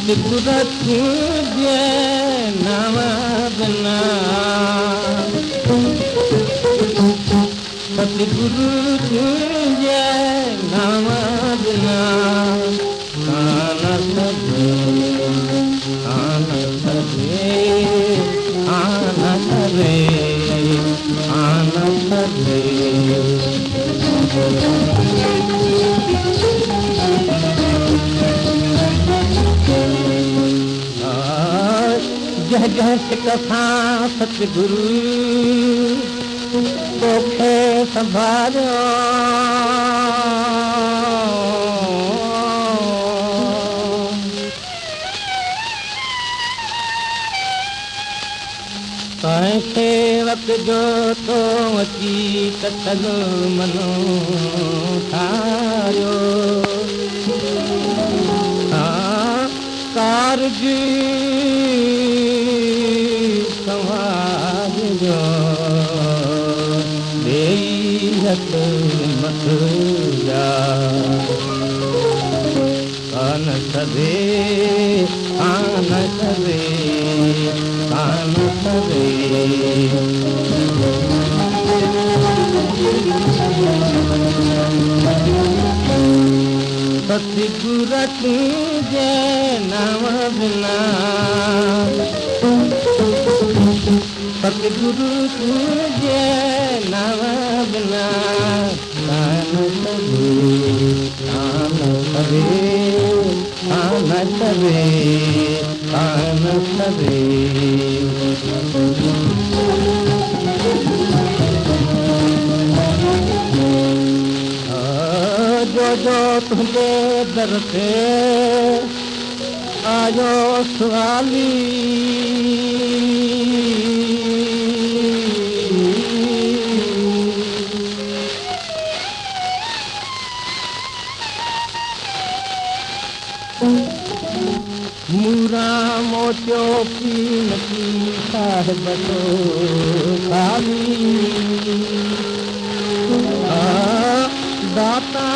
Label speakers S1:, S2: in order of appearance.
S1: सतगुरु तुझे नाम बिना, सतगुरु तुझे नाम बिना कान सदे, कान सदे, कान सदे, कान सदे। जह जह कथा सतगुरु तोखे संभालियो, तंहिं सेवक जो तो अची कथन मनो ठारियो। कारज संभालियो देई हथ मत जा, कान सदे, कान सदे, कान सदे। सतगुरु तुझे नाम बिना, सतगुरु तुझे नाम बिना कान सदे, कान सदे, कान सदे, कान सदे। जो तुझे दर पे आयो सवाली, मूरा मोचो कीमती साहिब तो खाली, दाता